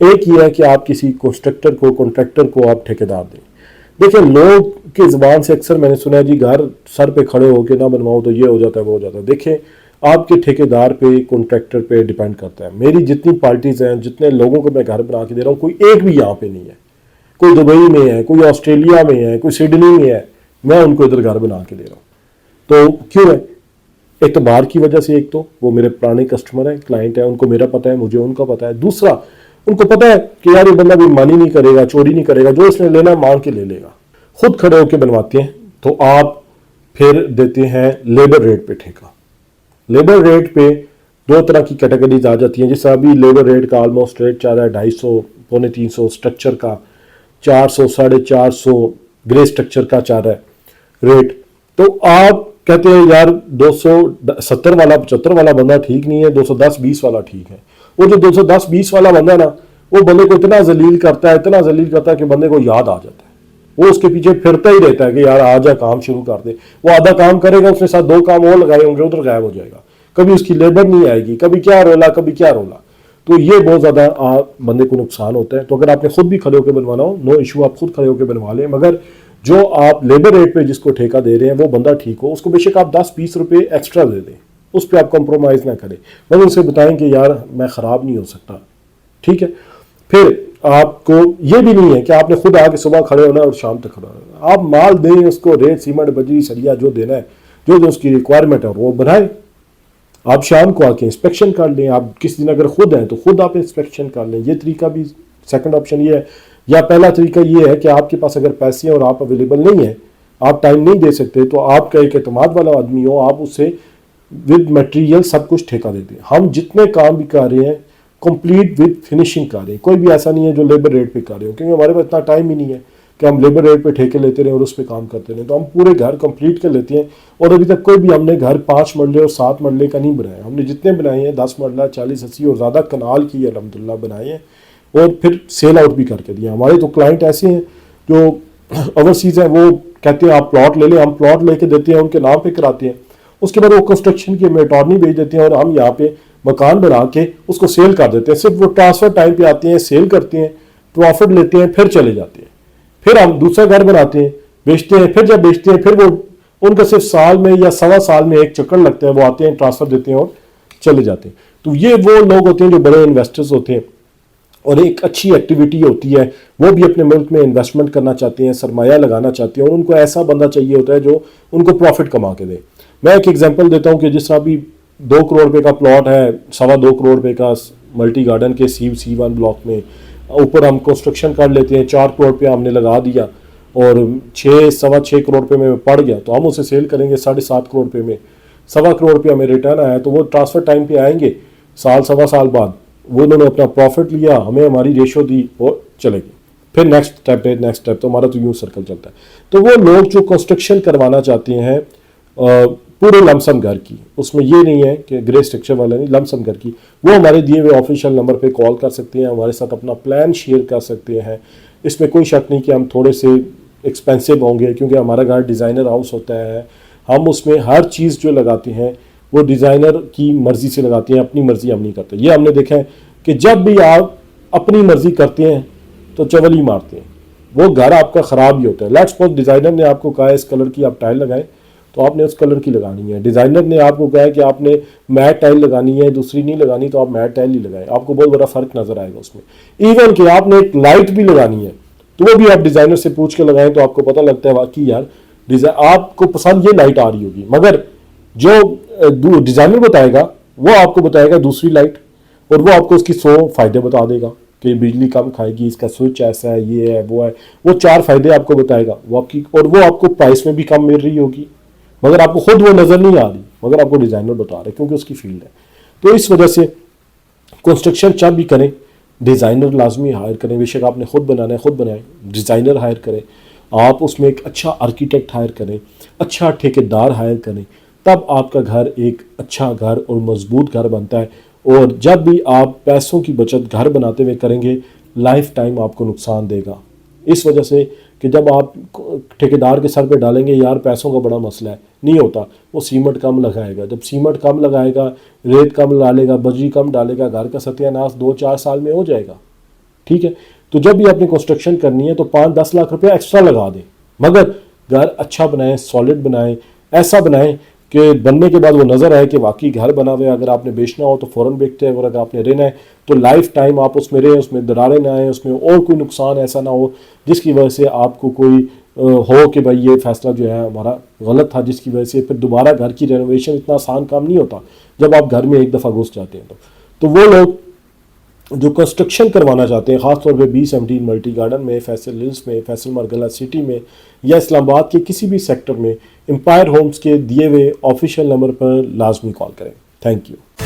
ایک یہ ہے کہ آپ کسی کنسٹرکٹر کو کانٹریکٹر کو آپ ٹھیکیدار دیں. دیکھیں لوگ کی زبان سے اکثر میں نے سنا ہے جی گھر سر پہ کھڑے ہو کے نہ بنواؤ تو یہ ہو جاتا ہے وہ ہو جاتا ہے. دیکھیں آپ کے ٹھیکیدار پہ کانٹریکٹر پہ ڈیپینڈ کرتا ہے. میری جتنی پارٹیز ہیں جتنے لوگوں کو میں گھر بنا کے دے رہا ہوں کوئی ایک بھی یہاں پہ نہیں ہے. کوئی دبئی میں ہے, کوئی آسٹریلیا میں ہے, کوئی سڈنی میں ہے, میں ان کو ادھر گھر بنا کے دے رہا ہوں. تو کیوں ہے؟ اعتبار کی وجہ سے. ایک تو وہ میرے پرانے کسٹمر ہیں, کلائنٹ ہیں, ان کو میرا پتہ ہے, مجھے ان کا پتہ ہے. دوسرا ان کو پتہ ہے کہ یار یہ بندہ بھی مانی نہیں کرے گا, چوری نہیں کرے گا, جو اس نے لینا مانگ کے لے لے گا. خود کھڑے ہو کے بنواتے ہیں تو آپ پھر دیتے ہیں لیبر ریٹ پہ ٹھیکہ. لیبر ریٹ پہ دو طرح کی کیٹیگریز آ جاتی ہیں. جیسے ابھی لیبر ریٹ کا آلموسٹ ریٹ چل رہا ہے 250 پونے 300, اسٹرکچر کا 400 450, گرے اسٹرکچر کا چل رہا ہے ریٹ. تو آپ کہتے ہیں یار 270 والا 75 والا بندہ ٹھیک نہیں ہے, 210 20 والا ٹھیک ہے. وہ جو 210 20 والا بندہ ہے نا, وہ بندے کو اتنا ذلیل کرتا ہے کہ بندے کو یاد آ جاتا ہے. وہ اس کے پیچھے پھرتا ہی رہتا ہے کہ یار آ جا کام شروع کر دے. وہ آدھا کام کرے گا, اس کے ساتھ 2 کام اور لگائے ہوں گے, ادھر غائب ہو جائے گا. کبھی اس کی لیبر نہیں آئے گی, کبھی کیا رولا کبھی کیا رولا. تو یہ بہت زیادہ بندے کو نقصان ہوتا ہے. تو اگر آپ نے خود بھی کھڑے ہو کے بنوانا ہو, نو ایشو, آپ خود کھڑے ہو کے بنوا لیں. مگر جو آپ لیبر ریٹ پہ جس کو ٹھیکہ دے رہے ہیں وہ بندہ ٹھیک ہو. اس کو بے شک آپ 10-20 روپے ایکسٹرا دے دیں, اس پہ آپ کمپرومائز نہ کریں, مگر اسے بتائیں کہ یار میں خراب نہیں ہو سکتا. ٹھیک ہے. پھر آپ کو یہ بھی نہیں ہے کہ آپ نے خود آ کے صبح کھڑے ہونا ہے اور شام تک کھڑا ہونا ہے. آپ مال دیں اس کو, ریت سیمنٹ بجری سریا جو دینا ہے, جو اس کی ریکوائرمنٹ ہے وہ بنائیں. آپ شام کو آ کے انسپیکشن کر لیں. آپ کس دن اگر خود ہیں تو خود آپ انسپیکشن کر لیں. یہ طریقہ بھی سیکنڈ آپشن یہ ہے. یا پہلا طریقہ یہ ہے کہ آپ کے پاس اگر پیسے اور آپ اویلیبل نہیں ہیں, آپ ٹائم نہیں دے سکتے, تو آپ کا ایک اعتماد والا آدمی ہو, آپ اس سے ود میٹیریل سب کچھ ٹھیکہ دیتے ہیں. ہم جتنے کام بھی کر رہے ہیں کمپلیٹ ود فنیشنگ کر رہے ہیں. کوئی بھی ایسا نہیں ہے جو لیبر ریٹ پہ کر رہے ہو, کیونکہ ہمارے پاس اتنا ٹائم ہی نہیں ہے کہ ہم لیبر ریٹ پہ ٹھیکے لیتے رہیں اور اس پہ کام کرتے رہیں. تو ہم پورے گھر کمپلیٹ کر لیتے ہیں. اور ابھی تک کوئی بھی ہم نے گھر 5 مرلے اور 7 مرلے کا نہیں بنایا. ہم نے جتنے بنائے ہیں 10 مرلہ 40 80 اور زیادہ کنال کی الحمدللہ بنائے ہیں, اور پھر سیل آؤٹ بھی کر کے دیا. ہمارے تو کلائنٹ ایسے ہیں جو اوورسیز ہیں, وہ کہتے ہیں آپ پلاٹ لے لیں, ہم پلاٹ لے کے دیتے ہیں, ان کے نام پہ کراتے ہیں. اس کے بعد وہ کنسٹرکشن کی ہمیں اٹارنی بھیج دیتے ہیں اور ہم یہاں پہ مکان بنا کے اس کو سیل کر دیتے ہیں. صرف وہ ٹرانسفر ٹائم پہ آتے ہیں, سیل کرتے ہیں, پروفٹ لیتے ہیں, پھر چلے جاتے ہیں. پھر ہم دوسرا گھر بناتے ہیں, بیچتے ہیں. پھر جب بیچتے ہیں پھر وہ ان کا صرف سال میں یا سوا سال میں ایک چکر لگتا ہے, وہ آتے ہیں, ٹرانسفر دیتے ہیں اور چلے جاتے ہیں. تو یہ وہ لوگ ہوتے ہیں جو بڑے انویسٹرز ہوتے ہیں, اور ایک اچھی ایکٹیویٹی ہوتی ہے. وہ بھی اپنے ملک میں انویسٹمنٹ کرنا چاہتے ہیں, سرمایہ لگانا چاہتے ہیں, اور ان کو ایسا بندہ چاہیے ہوتا ہے جو ان کو پروفٹ کما کے دے. میں ایک ایگزامپل دیتا ہوں کہ جس طرح بھی 2 کروڑ روپے کا پلاٹ ہے, 2.25 کروڑ روپے کا ملٹی گارڈن کے C1 بلاک میں, اوپر ہم کنسٹرکشن کر لیتے ہیں, 4 کروڑ روپیہ ہم نے لگا دیا اور 6.25 کروڑ روپے میں پڑ گیا, تو ہم اسے سیل کریں گے 7.5 کروڑ روپے میں. 1.25 کروڑ روپیہ ہمیں ریٹرن آیا, تو وہ ٹرانسفر ٹائم پہ آئیں گے, سوا سال بعد وہ انہوں نے اپنا پروفٹ لیا, ہمیں ہماری ریشو دی اور چلے گئے. پھر نیکسٹ اسٹیپ ہے, نیکسٹ اسٹیپ, تو ہمارا تو یوں سرکل چلتا ہے. تو وہ لوگ جو کنسٹرکشن کروانا چاہتے ہیں پورے لمسم گھر کی, اس میں یہ نہیں ہے کہ گرے اسٹرکچر والا نہیں, لمسم گھر کی, وہ ہمارے دیے ہوئے آفیشیل نمبر پہ کال کر سکتے ہیں, ہمارے ساتھ اپنا پلان شیئر کر سکتے ہیں. اس میں کوئی شک نہیں کہ ہم تھوڑے سے ایکسپینسو ہوں گے, کیونکہ ہمارا گھر ڈیزائنر ہاؤس ہوتا ہے. ہم اس میں ہر چیز جو لگاتے ہیں وہ ڈیزائنر کی مرضی سے لگاتے ہیں, اپنی مرضی ہم نہیں کرتے. یہ ہم نے دیکھا ہے کہ جب بھی آپ اپنی مرضی کرتے ہیں تو چول ہی مارتے ہیں, وہ گھر آپ کا خراب ہی ہوتا ہے. لیٹس سپوز ڈیزائنر نے آپ کو کہا ہے اس کلر کی آپ ٹائل لگائیں, تو آپ نے اس کلر کی لگانی ہے. ڈیزائنر نے آپ کو کہا ہے کہ آپ نے میٹ ٹائل لگانی ہے, دوسری نہیں لگانی, تو آپ میٹ ٹائل ہی لگائیں. آپ کو بہت بڑا فرق نظر آئے گا اس میں. ایون کہ آپ نے ایک لائٹ بھی لگانی ہے تو وہ بھی آپ ڈیزائنر سے پوچھ کے لگائیں, تو آپ کو پتہ لگتا ہے واقعی یار آپ کو پسند یہ لائٹ آ رہی ہوگی. مگر جو ڈیزائنر بتائے گا وہ آپ کو بتائے گا دوسری لائٹ, اور وہ آپ کو اس کی 100 فائدے بتا دے گا کہ بجلی کم کھائے گی, اس کا سوئچ ایسا ہے, یہ ہے وہ ہے. وہ 4 فائدے آپ کو بتائے گا, وہ آپ کی, اور وہ آپ کو پرائس میں بھی کم مل رہی ہوگی, مگر آپ کو خود وہ نظر نہیں آ رہی, مگر آپ کو ڈیزائنر بتا رہے کیونکہ اس کی فیلڈ ہے. تو اس وجہ سے کنسٹرکشن جب بھی کریں ڈیزائنر لازمی ہائر کریں. بے شک آپ نے خود بنانا ہے خود بنائیں, ڈیزائنر ہائر کریں. آپ اس میں ایک اچھا آرکیٹیکٹ ہائر کریں, اچھا ٹھیکیدار ہائر کریں, تب آپ کا گھر ایک اچھا گھر اور مضبوط گھر بنتا ہے. اور جب بھی آپ پیسوں کی بچت گھر بناتے ہوئے کریں گے, لائف ٹائم آپ کو نقصان دے گا. اس وجہ سے کہ جب آپ ٹھیکیدار کے سر پہ ڈالیں گے یار پیسوں کا بڑا مسئلہ ہے, نہیں ہوتا. وہ سیمنٹ کم لگائے گا, جب سیمنٹ کم لگائے گا, ریت کم ڈالے گا, بجری کم ڈالے گا, گھر کا ستیہ ناش 2-4 سال میں ہو جائے گا. ٹھیک ہے. تو جب بھی آپ نے کنسٹرکشن کرنی ہے تو 5-10 لاکھ روپیہ ایکسٹرا لگا دیں، مگر گھر اچھا بنائیں، سالڈ بنائیں، ایسا بنائیں کہ بننے کے بعد وہ نظر آئے کہ واقعی گھر بنا ہوا ہے. اگر آپ نے بیچنا ہو تو فوراً بیچتے ہیں، اور اگر آپ نے رہنا ہے تو لائف ٹائم آپ اس میں رہیں، اس میں دراریں نہ آئیں، اس میں اور کوئی نقصان ایسا نہ ہو جس کی وجہ سے آپ کو کوئی ہو کہ بھائی یہ فیصلہ جو ہے ہمارا غلط تھا، جس کی وجہ سے پھر دوبارہ گھر کی رینوویشن اتنا آسان کام نہیں ہوتا جب آپ گھر میں ایک دفعہ گھس جاتے ہیں. تو وہ لوگ جو کنسٹرکشن کروانا چاہتے ہیں، خاص طور پہ B17 ملٹی گارڈن میں، فیصل ہلز میں، فیصل مرگلہ سٹی میں، یا اسلام آباد کے کسی بھی سیکٹر میں، امپائر ہومز کے دیے ہوئے آفیشیل نمبر پر لازمی کال کریں. Thank you.